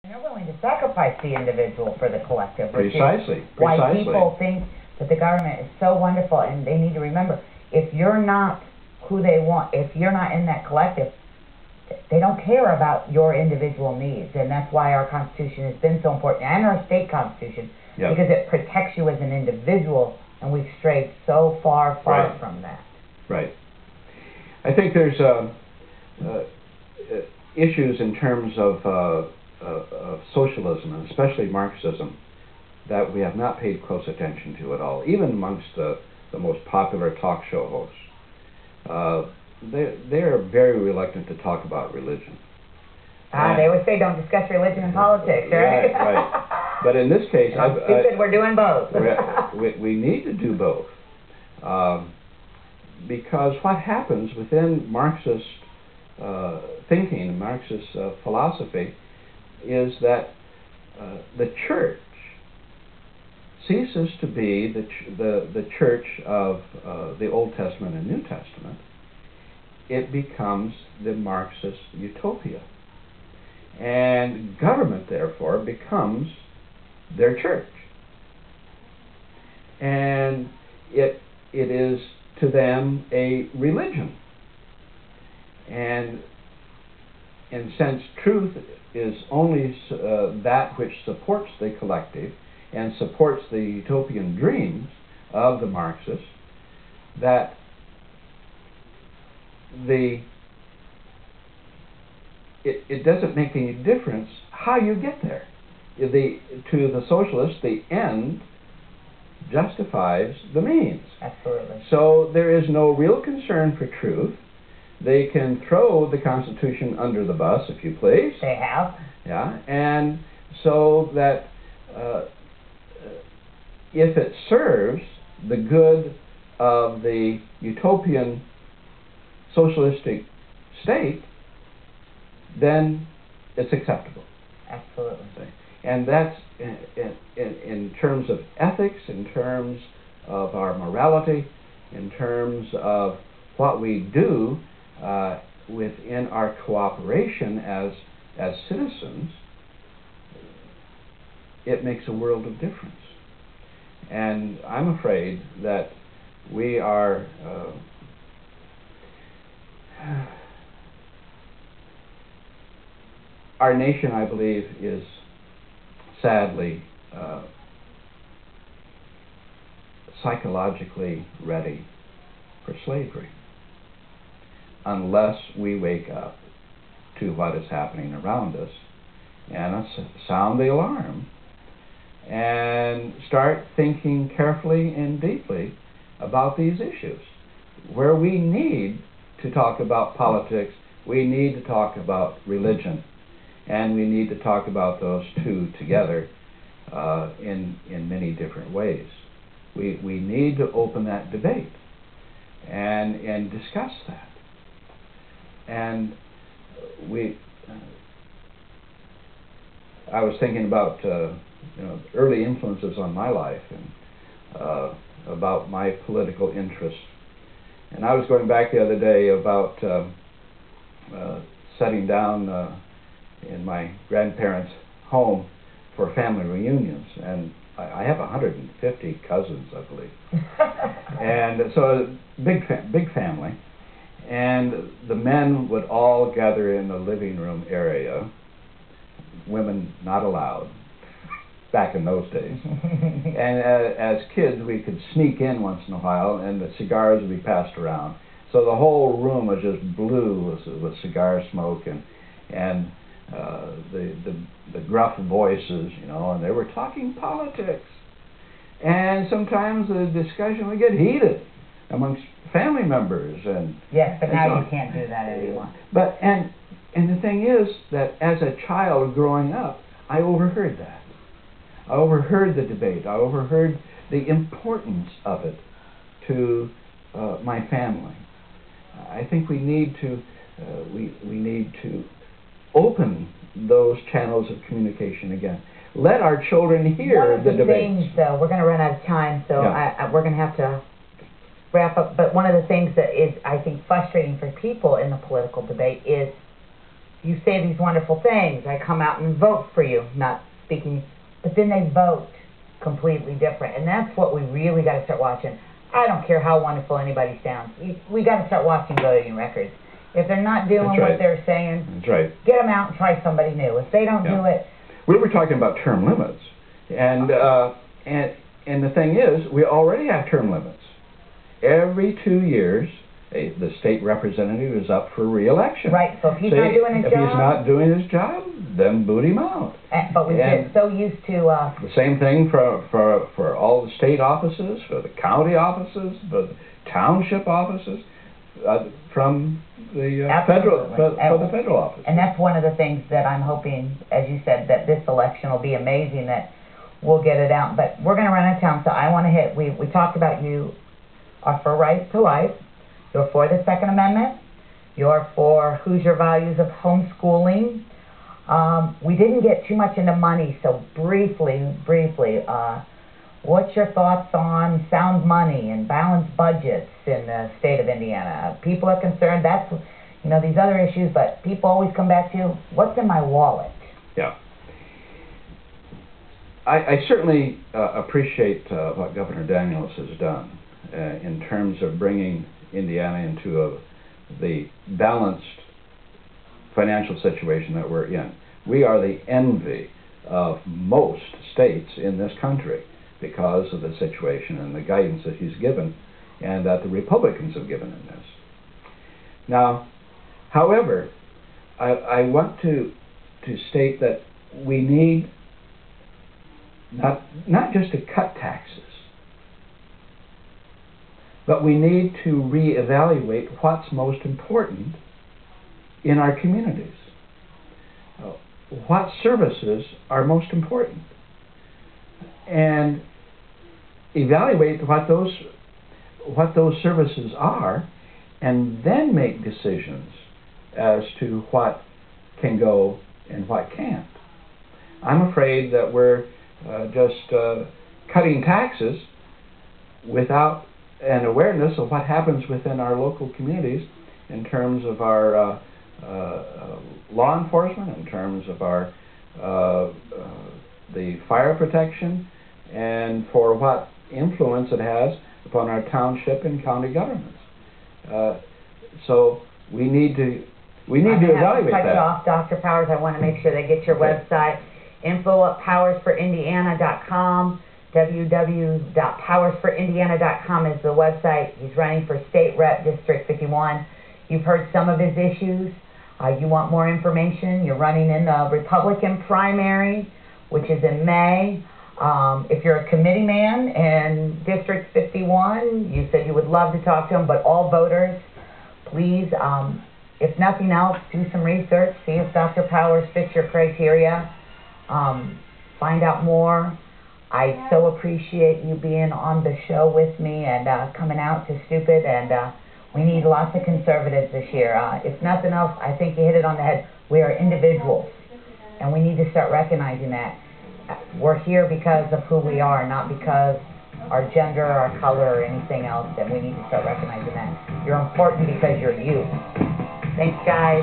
They're willing to sacrifice the individual for the collective. Precisely. Why people think that the government is so wonderful, and they need to remember, if you're not who they want, if you're not in that collective, they don't care about your individual needs, and that's why our Constitution has been so important, and our state Constitution, because it protects you as an individual, and we've strayed so far from that. Right. I think there's issues in terms of socialism, and especially Marxism, that we have not paid close attention to at all, even amongst the most popular talk show hosts. They are very reluctant to talk about religion. They always say don't discuss religion and politics, right? Right. But in this case, we're doing both. we need to do both. Because what happens within Marxist thinking, Marxist philosophy, is that the church ceases to be the church of the Old Testament and New Testament. It becomes the Marxist utopia. And government, therefore, becomes their church. And it is to them a religion. And in a sense, truth is only that which supports the collective and supports the utopian dreams of the Marxists, that it doesn't make any difference how you get there. To the socialist, the end justifies the means. Absolutely. So there is no real concern for truth. They can throw the Constitution under the bus, if you please. They have. Yeah, and so that if it serves the good of the utopian socialistic state, then it's acceptable. Absolutely. And that's in terms of ethics, in terms of our morality, in terms of what we do within our cooperation as citizens, it makes a world of difference. And I'm afraid that we are our nation, I believe, is sadly psychologically ready for slavery, unless we wake up to what is happening around us and sound the alarm and start thinking carefully and deeply about these issues. Where we need to talk about politics, we need to talk about religion, and we need to talk about those two together in many different ways. We need to open that debate and discuss that. And I was thinking about early influences on my life and about my political interests. And I was going back the other day about sitting down in my grandparents' home for family reunions, and I have 150 cousins, I believe, and so big family, and the men would all gather in the living room area, women not allowed, back in those days. And as kids, we could sneak in once in a while, and the cigars would be passed around. So the whole room was just blue with cigar smoke and the gruff voices, and they were talking politics. And sometimes the discussion would get heated amongst family members. Yes, but now you can't do that anymore. But and the thing is that as a child growing up, I overheard that. I overheard the debate. I overheard the importance of it to my family. I think we need to open those channels of communication again. Let our children hear the debate. One of the things, though, we're going to run out of time, so we're going to have to wrap up. But one of the things that is, I think, frustrating for people in the political debate is you say these wonderful things. I come out and vote for you, not speaking, but then they vote completely different. And that's what we really got to start watching. I don't care how wonderful anybody sounds. We got to start watching voting records. If they're not doing That's right. what they're saying, That's right. Get them out and try somebody new. If they don't do it... We were talking about term limits. And the thing is, we already have term limits. Every 2 years, the state representative is up for re-election. Right, so if he's not doing his job... If he's not doing his job, then boot him out. But we've been so used to... The same thing for all the state offices, for the county offices, for the township offices, from the federal office. And that's one of the things that I'm hoping, as you said, that this election will be amazing, that we'll get it out. But we're going to run out of time, so I want to hit... We talked about you are for right to life. You're for the Second Amendment. You're for Hoosier values of homeschooling. We didn't get too much into money, so briefly, what's your thoughts on sound money and balanced budgets in the state of Indiana? People are concerned, that's, these other issues, but people always come back to, what's in my wallet? Yeah. I certainly appreciate what Governor Daniels has done in terms of bringing Indiana into the balanced financial situation that we're in. We are the envy of most states in this country because of the situation and the guidance that he's given and that the Republicans have given in this. Now, however, I want to state that we need not just to cut taxes, but we need to reevaluate what's most important in our communities. What services are most important? And evaluate what those services are, and then make decisions as to what can go and what can't. I'm afraid that we're just cutting taxes without an awareness of what happens within our local communities in terms of our law enforcement, in terms of our the fire protection, and for what influence it has upon our township and county governments. So we need to evaluate that. Cut you off, Dr. Powers. I want to make sure they get your website. info@powersforindiana.com. www.powersforindiana.com is the website. He's running for State Rep District 51. You've heard some of his issues. You want more information, you're running in the Republican primary, which is in May. If you're a committee man in District 51, you said you would love to talk to him, but all voters, please, if nothing else, do some research, see if Dr. Powers fits your criteria, find out more. I so appreciate you being on the show with me and coming out to Stupid, and we need lots of conservatives this year. If nothing else, I think you hit it on the head. We are individuals, and we need to start recognizing that. We're here because of who we are, not because our gender, our color, or anything else, and we need to start recognizing that. You're important because you're you. Thanks, guys.